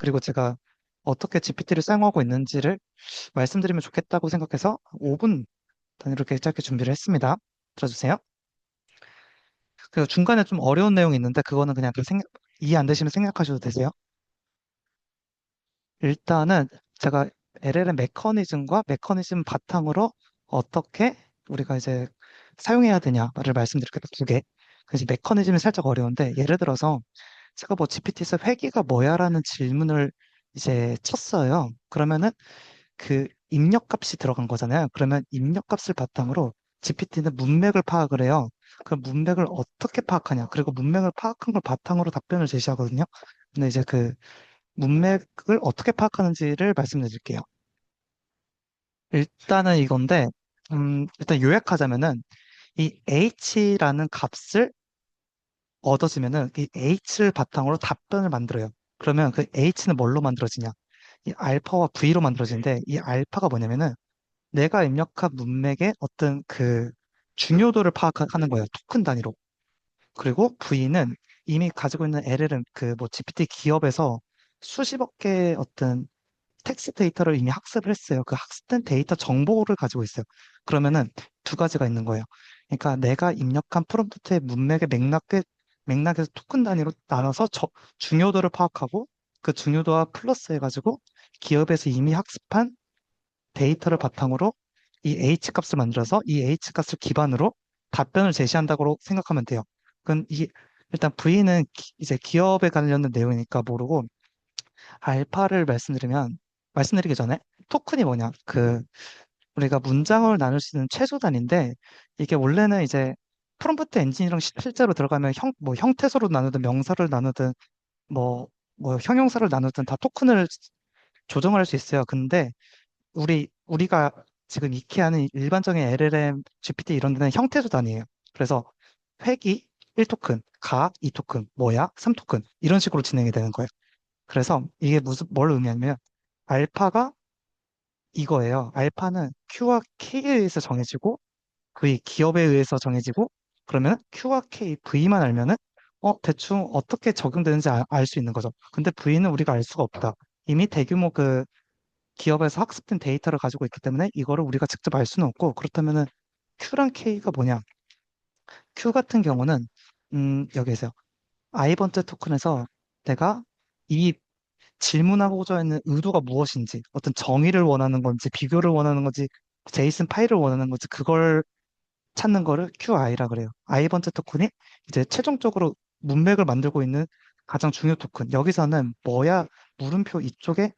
그리고 제가 어떻게 GPT를 사용하고 있는지를 말씀드리면 좋겠다고 생각해서 5분 단위로 이렇게 짧게 준비를 했습니다. 들어주세요. 그리고 중간에 좀 어려운 내용이 있는데 그거는 그냥 이해 안 되시면 생략하셔도 되세요. 일단은 제가 LLM 메커니즘과 메커니즘 바탕으로 어떻게 우리가 이제 사용해야 되냐를 말씀드릴게요. 두 개. 그래서 메커니즘이 살짝 어려운데 예를 들어서 제가 뭐 GPT에서 회귀가 뭐야라는 질문을 이제 쳤어요. 그러면은 그 입력값이 들어간 거잖아요. 그러면 입력값을 바탕으로 GPT는 문맥을 파악을 해요. 그럼 문맥을 어떻게 파악하냐? 그리고 문맥을 파악한 걸 바탕으로 답변을 제시하거든요. 근데 이제 그 문맥을 어떻게 파악하는지를 말씀드릴게요. 일단은 이건데, 일단 요약하자면은 이 h라는 값을 얻어지면은 이 h를 바탕으로 답변을 만들어요. 그러면 그 h는 뭘로 만들어지냐? 이 알파와 v로 만들어지는데 이 알파가 뭐냐면은 내가 입력한 문맥의 어떤 그 중요도를 파악하는 거예요. 토큰 단위로. 그리고 v는 이미 가지고 있는 LLM 그 뭐 GPT 기업에서 수십억 개의 어떤 텍스트 데이터를 이미 학습을 했어요. 그 학습된 데이터 정보를 가지고 있어요. 그러면은 두 가지가 있는 거예요. 그러니까 내가 입력한 프롬프트의 문맥의 맥락에서 토큰 단위로 나눠서 중요도를 파악하고 그 중요도와 플러스 해가지고 기업에서 이미 학습한 데이터를 바탕으로 이 H 값을 만들어서 이 H 값을 기반으로 답변을 제시한다고 생각하면 돼요. 그건 일단 V는 이제 기업에 관련된 내용이니까 모르고 알파를 말씀드리기 전에 토큰이 뭐냐? 우리가 문장을 나눌 수 있는 최소 단위인데 이게 원래는 이제 프롬프트 엔진이랑 실제로 들어가면 뭐 형태소로 나누든 명사를 나누든 뭐, 뭐 형용사를 나누든 다 토큰을 조정할 수 있어요. 근데 우리가 지금 익히 하는 일반적인 LLM, GPT 이런 데는 형태소 단위예요. 그래서 회기 1토큰, 가 2토큰, 뭐야 3토큰 이런 식으로 진행이 되는 거예요. 그래서 이게 뭘 의미하냐면 알파가 이거예요. 알파는 Q와 K에 의해서 정해지고 V 기업에 의해서 정해지고 그러면 Q와 K, V만 알면은 대충 어떻게 적용되는지 알 수 있는 거죠. 근데 V는 우리가 알 수가 없다. 이미 대규모 그 기업에서 학습된 데이터를 가지고 있기 때문에 이거를 우리가 직접 알 수는 없고 그렇다면은 Q랑 K가 뭐냐? Q 같은 경우는 여기 있어요. I 번째 토큰에서 내가 이 질문하고자 하는 의도가 무엇인지, 어떤 정의를 원하는 건지, 비교를 원하는 건지, 제이슨 파일을 원하는 건지, 그걸 찾는 거를 QI라 그래요. I 번째 토큰이 이제 최종적으로 문맥을 만들고 있는 가장 중요 토큰. 여기서는 뭐야, 물음표 이쪽에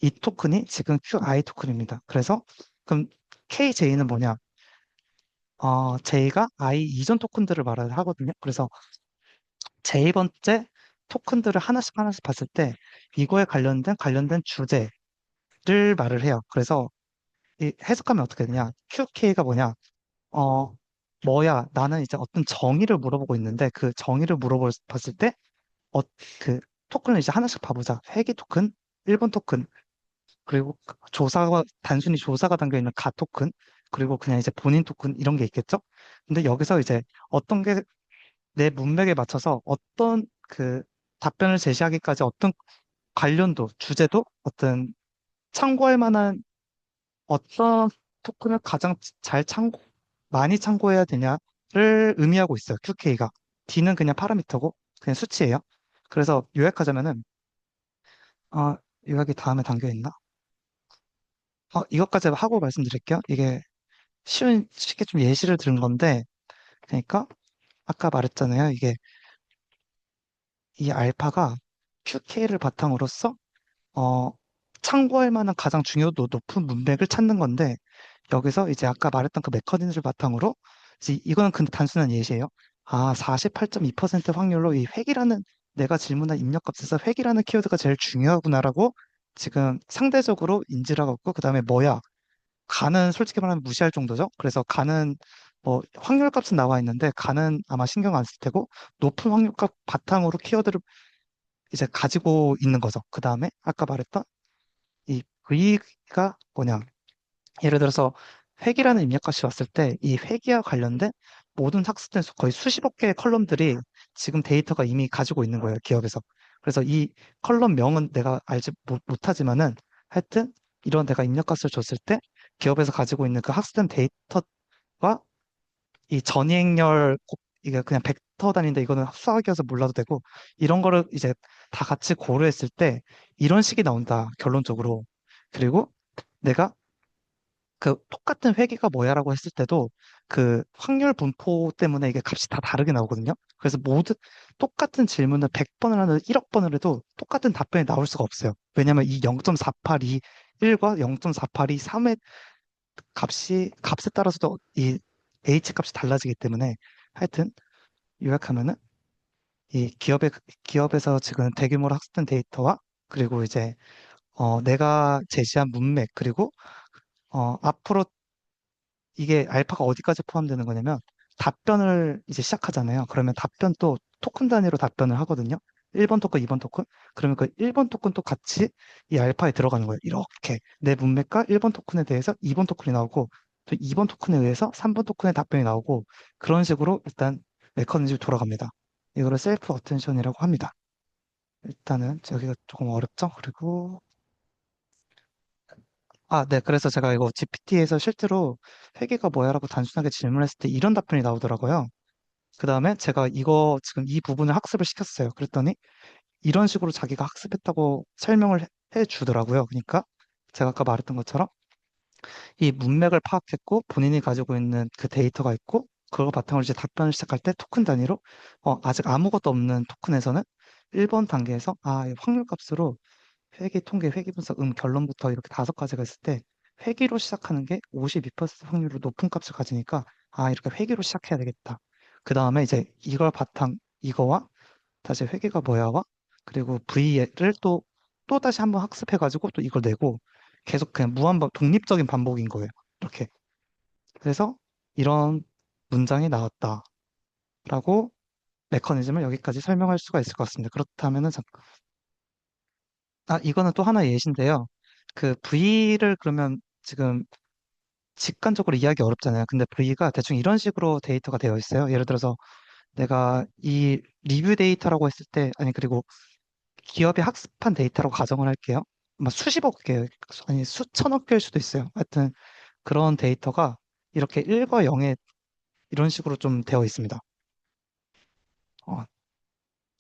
이 토큰이 지금 QI 토큰입니다. 그래서 그럼 KJ는 뭐냐? J가 I 이전 토큰들을 말을 하거든요. 그래서 J 번째 토큰들을 하나씩 하나씩 봤을 때 이거에 관련된 주제 를 말을 해요. 그래서 이 해석하면 어떻게 되냐? QK가 뭐냐? 어, 뭐야? 나는 이제 어떤 정의를 물어보고 있는데 그 정의를 물어봤을 때 그 토큰을 이제 하나씩 봐보자. 회귀 토큰, 1번 토큰, 그리고 단순히 조사가 담겨 있는 가 토큰, 그리고 그냥 이제 본인 토큰 이런 게 있겠죠? 근데 여기서 이제 어떤 게 내 문맥에 맞춰서 어떤 그 답변을 제시하기까지 어떤 관련도, 주제도, 어떤 참고할 만한 어떤 토큰을 가장 많이 참고해야 되냐를 의미하고 있어요. QK가. D는 그냥 파라미터고, 그냥 수치예요. 그래서 요약하자면은, 아, 요약이 다음에 담겨 있나? 이것까지 하고 말씀드릴게요. 이게 쉽게 좀 예시를 들은 건데, 그러니까, 아까 말했잖아요. 이 알파가 QK를 바탕으로써, 어, 참고할 만한 가장 중요도 높은 문맥을 찾는 건데, 여기서 이제 아까 말했던 그 메커니즘을 바탕으로 이거는 근데 단순한 예시예요. 48.2% 확률로 이 획이라는 내가 질문한 입력값에서 획이라는 키워드가 제일 중요하구나라고 지금 상대적으로 인지를 하고 있고 그다음에 뭐야? 가는 솔직히 말하면 무시할 정도죠. 그래서 가는 뭐 확률값은 나와 있는데 가는 아마 신경 안 쓸 테고 높은 확률값 바탕으로 키워드를 이제 가지고 있는 거죠. 그다음에 아까 말했던 이 V가 뭐냐? 예를 들어서 회계라는 입력값이 왔을 때 이 회계와 관련된 모든 학습된 거의 수십억 개의 컬럼들이 지금 데이터가 이미 가지고 있는 거예요, 기업에서. 그래서 이 컬럼명은 내가 알지 못하지만은 하여튼 이런 내가 입력값을 줬을 때 기업에서 가지고 있는 그 학습된 데이터가 이 전이행렬 이게 그냥 벡터 단위인데 이거는 수학이어서 몰라도 되고 이런 거를 이제 다 같이 고려했을 때 이런 식이 나온다 결론적으로. 그리고 내가 그 똑같은 회계가 뭐야라고 했을 때도 그 확률 분포 때문에 이게 값이 다 다르게 나오거든요. 그래서 모두 똑같은 질문을 100번을 하든 1억 번을 해도 똑같은 답변이 나올 수가 없어요. 왜냐면 이 0.481과 0.482, 3의 값에 따라서도 이 H 값이 달라지기 때문에 하여튼 요약하면은 이 기업에서 지금 대규모로 학습된 데이터와 그리고 이제 내가 제시한 문맥 그리고 앞으로 이게 알파가 어디까지 포함되는 거냐면 답변을 이제 시작하잖아요. 그러면 답변도 토큰 단위로 답변을 하거든요. 1번 토큰, 2번 토큰. 그러면 그 1번 토큰도 같이 이 알파에 들어가는 거예요. 이렇게 내 문맥과 1번 토큰에 대해서 2번 토큰이 나오고 또 2번 토큰에 의해서 3번 토큰의 답변이 나오고 그런 식으로 일단 메커니즘이 돌아갑니다. 이거를 셀프 어텐션이라고 합니다. 일단은 여기가 조금 어렵죠? 그리고 네. 그래서 제가 이거 GPT에서 실제로 회계가 뭐야라고 단순하게 질문했을 때 이런 답변이 나오더라고요. 그 다음에 제가 이거 지금 이 부분을 학습을 시켰어요. 그랬더니 이런 식으로 자기가 학습했다고 설명을 해 주더라고요. 그러니까 제가 아까 말했던 것처럼 이 문맥을 파악했고 본인이 가지고 있는 그 데이터가 있고 그걸 바탕으로 이제 답변을 시작할 때 토큰 단위로 아직 아무것도 없는 토큰에서는 1번 단계에서 이 확률 값으로 회계 통계, 회계 분석, 결론부터 이렇게 5가지가 있을 때 회계로 시작하는 게 52% 확률로 높은 값을 가지니까 이렇게 회계로 시작해야 되겠다. 그 다음에 이제 이거와 다시 회계가 뭐야와 그리고 V를 또 다시 한번 학습해가지고 또 이걸 내고 계속 그냥 독립적인 반복인 거예요. 이렇게. 그래서 이런 문장이 나왔다라고 메커니즘을 여기까지 설명할 수가 있을 것 같습니다. 그렇다면은 이거는 또 하나의 예시인데요. 그 V를 그러면 지금 직관적으로 이해하기 어렵잖아요. 근데 V가 대충 이런 식으로 데이터가 되어 있어요. 예를 들어서 내가 이 리뷰 데이터라고 했을 때, 아니, 그리고 기업이 학습한 데이터라고 가정을 할게요. 아마 수십억 개, 아니, 수천억 개일 수도 있어요. 하여튼 그런 데이터가 이렇게 1과 0에 이런 식으로 좀 되어 있습니다. 어,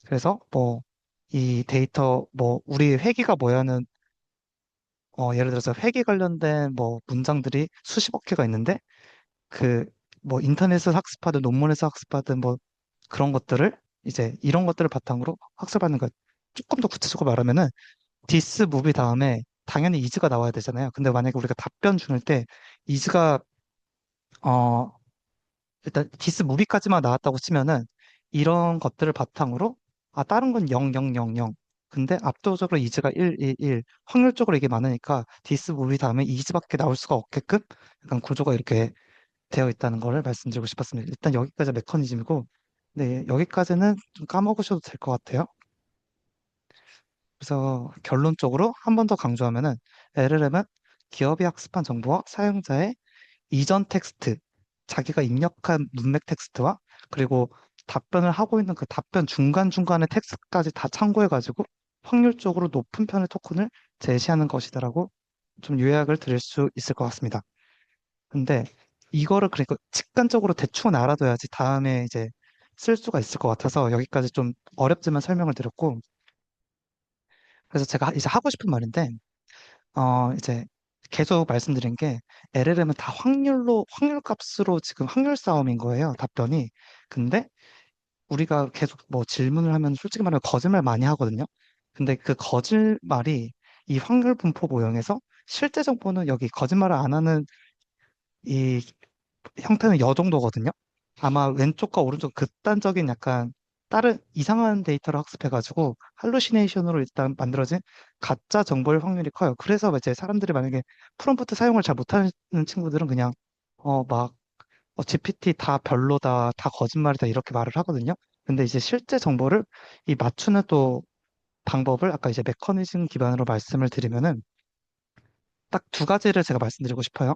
그래서 뭐, 이 데이터, 뭐, 우리 회계가 뭐야는 예를 들어서 회계 관련된 뭐 문장들이 수십억 개가 있는데 그 뭐 인터넷에서 학습하든 논문에서 학습하든 뭐 그런 것들을 이제 이런 것들을 바탕으로 학습하는 것 조금 더 구체적으로 말하면은 디스 무비 다음에 당연히 이즈가 나와야 되잖아요. 근데 만약에 우리가 답변 주는 때 이즈가 어 일단 디스 무비까지만 나왔다고 치면은 이런 것들을 바탕으로 다른 건 0, 0, 0, 0. 근데 압도적으로 이즈가 1, 1, 1. 확률적으로 이게 많으니까 디스 무비 다음에 이즈밖에 나올 수가 없게끔 약간 구조가 이렇게 되어 있다는 거를 말씀드리고 싶었습니다. 일단 여기까지 메커니즘이고, 네, 여기까지는 좀 까먹으셔도 될 것 같아요. 그래서 결론적으로 한 번 더 강조하면은 LLM은 기업이 학습한 정보와 사용자의 이전 텍스트, 자기가 입력한 문맥 텍스트와 그리고 답변을 하고 있는 그 답변 중간중간의 텍스트까지 다 참고해가지고 확률적으로 높은 편의 토큰을 제시하는 것이다라고 좀 요약을 드릴 수 있을 것 같습니다. 근데 이거를 그러니까 직관적으로 대충은 알아둬야지 다음에 이제 쓸 수가 있을 것 같아서 여기까지 좀 어렵지만 설명을 드렸고 그래서 제가 이제 하고 싶은 말인데 이제 계속 말씀드린 게 LLM은 다 확률 값으로 지금 확률 싸움인 거예요, 답변이. 근데 우리가 계속 뭐 질문을 하면 솔직히 말하면 거짓말 많이 하거든요. 근데 그 거짓말이 이 확률 분포 모형에서 실제 정보는 여기 거짓말을 안 하는 이 형태는 이 정도거든요. 아마 왼쪽과 오른쪽 극단적인 약간 다른 이상한 데이터를 학습해가지고 할루시네이션으로 일단 만들어진 가짜 정보일 확률이 커요. 그래서 이제 사람들이 만약에 프롬프트 사용을 잘 못하는 친구들은 그냥 막 GPT 다 별로다, 다 거짓말이다 이렇게 말을 하거든요. 근데 이제 실제 정보를 이 맞추는 또 방법을 아까 이제 메커니즘 기반으로 말씀을 드리면은 딱 2가지를 제가 말씀드리고 싶어요.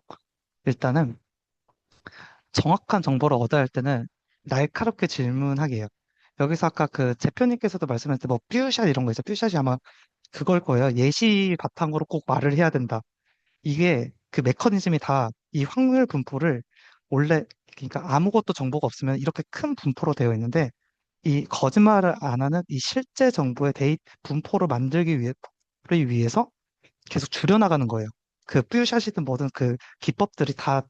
일단은 정확한 정보를 얻어야 할 때는 날카롭게 질문하기예요. 여기서 아까 그 대표님께서도 말씀하셨는데 뭐 뷰샷 이런 거 있죠. 뷰샷이 아마 그걸 거예요. 예시 바탕으로 꼭 말을 해야 된다. 이게 그 메커니즘이 다 이 확률 분포를 원래 그러니까 아무것도 정보가 없으면 이렇게 큰 분포로 되어 있는데 이 거짓말을 안 하는 이 실제 정보의 분포를 만들기 위해서 계속 줄여나가는 거예요. 그 뷰샷이든 뭐든 그 기법들이 다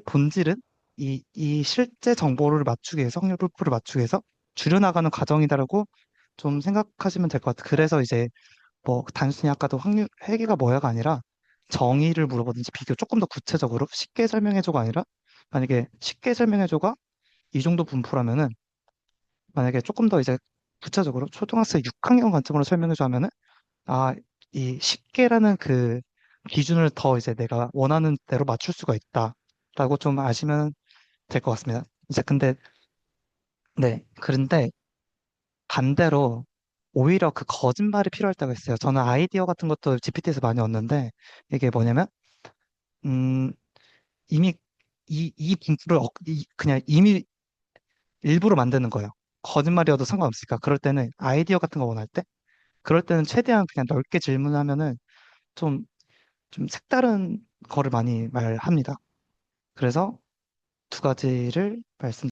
본질은 이 실제 정보를 맞추기 위해서, 확률 분포를 맞추기 위해서 줄여나가는 과정이다라고 좀 생각하시면 될 것 같아요. 그래서 이제 뭐 단순히 아까도 회계가 뭐야가 아니라 정의를 물어보든지 비교 조금 더 구체적으로 쉽게 설명해줘가 아니라 만약에 쉽게 설명해줘가 이 정도 분포라면은 만약에 조금 더 이제 구체적으로 초등학생 6학년 관점으로 설명해줘 하면은 아, 이 쉽게라는 그 기준을 더 이제 내가 원하는 대로 맞출 수가 있다라고 좀 아시면 될 것 같습니다. 이제 근데 네, 그런데 반대로 오히려 그 거짓말이 필요할 때가 있어요. 저는 아이디어 같은 것도 GPT에서 많이 얻는데 이게 뭐냐면 음, 이미 이 분포를 그냥 이미 일부러 만드는 거예요. 거짓말이어도 상관없으니까. 그럴 때는 아이디어 같은 거 원할 때 그럴 때는 최대한 그냥 넓게 질문하면은 좀, 좀 색다른 거를 많이 말합니다. 그래서 두 가지를 말씀